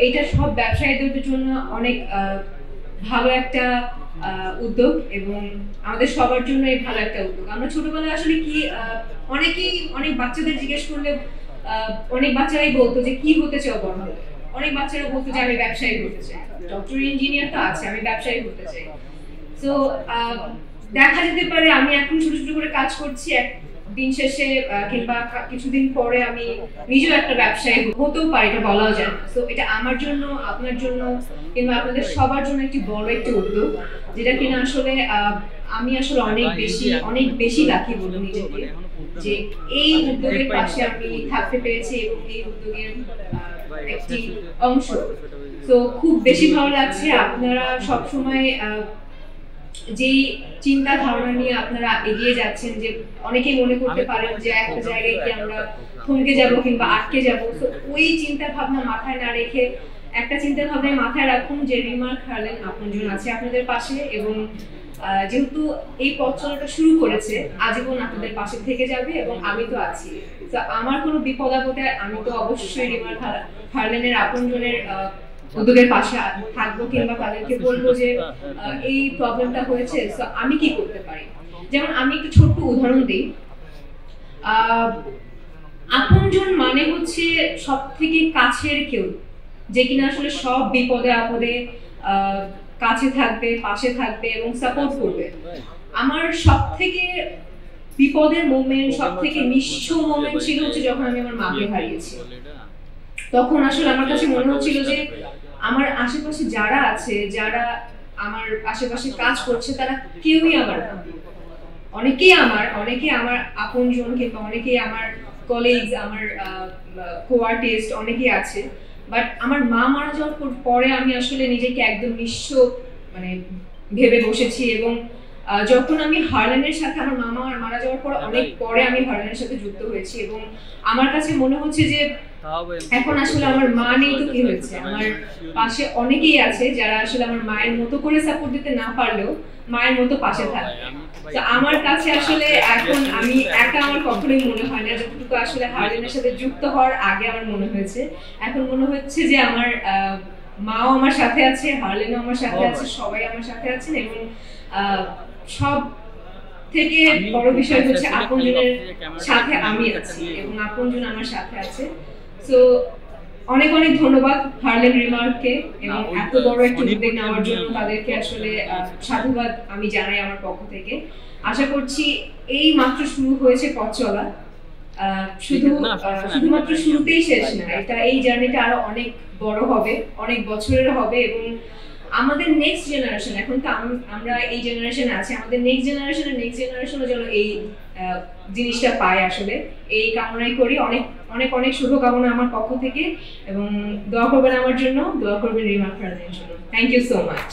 এটা সব ব্যবসায়ীদের জন্য অনেক ভালো একটা উদ্যোগ এবং আমাদের সবার জন্য এই ভালো একটা উদ্যোগ। আমরা ছোটবেলায় আসলে কি অনেক বাচ্চাদের জিজ্ঞেস করলে অনেক বাচ্চারাই বলতো যে কি হতে চাও বড় হলে। অনেক বাচ্চারা বলতো যে আমি ব্যবসায়ী হতে চাই, ডক্টর ইঞ্জিনিয়ার তো আছে, আমি ব্যবসায়ী হতে চাই। তো দেখা যেতে পারে আমি এখন ছোট ছোট করে কাজ করছি, দিন শেষে কিংবা কিছুদিন পরে আমি নিজেও একটা ব্যবসায়ী হতেও পারি, এটা বলাও যায় না। তো এটা আমার জন্য, আপনার জন্য কিংবা আপনাদের সবার জন্য একটি বড় একটি উদ্যোগ, যেটা কিনা আসলে আমি আসলে অনেক বেশি লাকি বলবো নিজেকে যে এই উদ্যোগের পাশে আমি থাকতে পেরেছি এবং এই উদ্যোগের একটি অংশ। তো খুব বেশি ভালো লাগছে। আপনারা সবসময় যেই চিন্তা ধারণা নিয়ে আপনারা এগিয়ে যাচ্ছেন, যে অনেকেই মনে করতে পারেন যে একটা জায়গায় কি আমরা থমকে যাব কিংবা আটকে যাব, তো ওই চিন্তা ভাবনা মাথায় না রেখে একটা চিন্তা ভাবনা মাথায় রাখুন যে রিমার্ক হারলেন আপনজন আছে আপনাদের পাশে, এবং যেহেতু এই পথ চলাটা শুরু করেছে আজীবন আপনাদের পাশে থেকে যাবে এবং আমি তো আছি। তো আমার কোনো বিপদ আপদে আমি তো অবশ্যই রিমার্ক হারলেনের আপনজনের উদ্যোগের পাশে থাকবো কিংবা তাদেরকে বলবো যে এই প্রবলেমটা হয়েছে, তো আমি কি করতে পারি। যেমন আমি একটু ছোট্ট উদাহরণ দিই। আপনজন মানে হচ্ছে সব থেকে কাছের কেউ, যে কিনা আসলে সব বিপদে আপদে কাছে থাকবে, পাশে থাকবে এবং সাপোর্ট করবে। আমার সব থেকে বিপদের মোমেন্ট, সব থেকে নিঃস্ব মোমেন্ট ছিল হচ্ছে যখন আমি আমার মাকে হারিয়েছি। তখন আসলে আমার কাছে মনে হচ্ছিল যে আমার আশেপাশে যারা আছে, যারা আমার আশেপাশে কাজ করছে, তারা কেউই আমার না। অনেকেই আমার আপনজন কিংবা অনেকেই আমার কলিগস, আমার কোয়ার্টিস্ট অনেকেই আছে, বাট আমার মা মারা যাওয়ার পরে আমি আসলে নিজেকে একদম নিঃস্ব মানে ভেবে বসেছি। এবং যখন আমি হারলেনের সাথে, আমার মামা মারা যাওয়ার পর অনেক পরে আমি হারলেনের সাথে যুক্ত হয়েছি, এবং আমার কাছে মনে হচ্ছে যে এখন আসলে আমার মা নেই তো কি হয়েছে, আমার পাশে অনেকেই আছে যারা আসলে আমার মায়ের মতো করে সাপোর্ট দিতে না পারলেও মায়ের মতো পাশে থাকে। তো আমার কাছে আসলে এখন আমি একা আমার কখনোই মনে হয় না, যতটুকু আসলে হারলেনের সাথে যুক্ত হওয়ার আগে আমার মনে হয়েছে। এখন মনে হচ্ছে যে আমার মাও আমার সাথে আছে, হারলেনও আমার সাথে আছে, সবাই আমার সাথে আছেন, এবং সব থেকে বড় বিষয় হচ্ছে আপনজনের সাথে আমি আছি এবং আপনজন আমার সাথে আছে। তো অনেক ধন্যবাদ হারলেন রিমার্ককে, এবং এত বড় একটা উদ্যোগ নেওয়ার জন্য তাদেরকে আসলে সাধুবাদ আমি জানাই আমার পক্ষ থেকে। আশা করছি এই মাত্র শুরু হয়েছে পথ চলা, শুধুমাত্র শুরুতেই শেষ না, এটা এই জার্নিটা আরো অনেক বড় হবে, অনেক বছরের হবে, এবং আমাদের নেক্সট জেনারেশন, এখন তো আমরা এই জেনারেশনে আছি, আমাদের নেক্সট জেনারেশনও যেন এই জিনিসটা পায়। আসলে এই কামনাই করি। অনেক শুভকামনা আমার পক্ষ থেকে, এবং দোয়া করবেন আমার জন্য, দোয়া করবেন রিমার্ক হারলেনের জন্য। Thank you so much.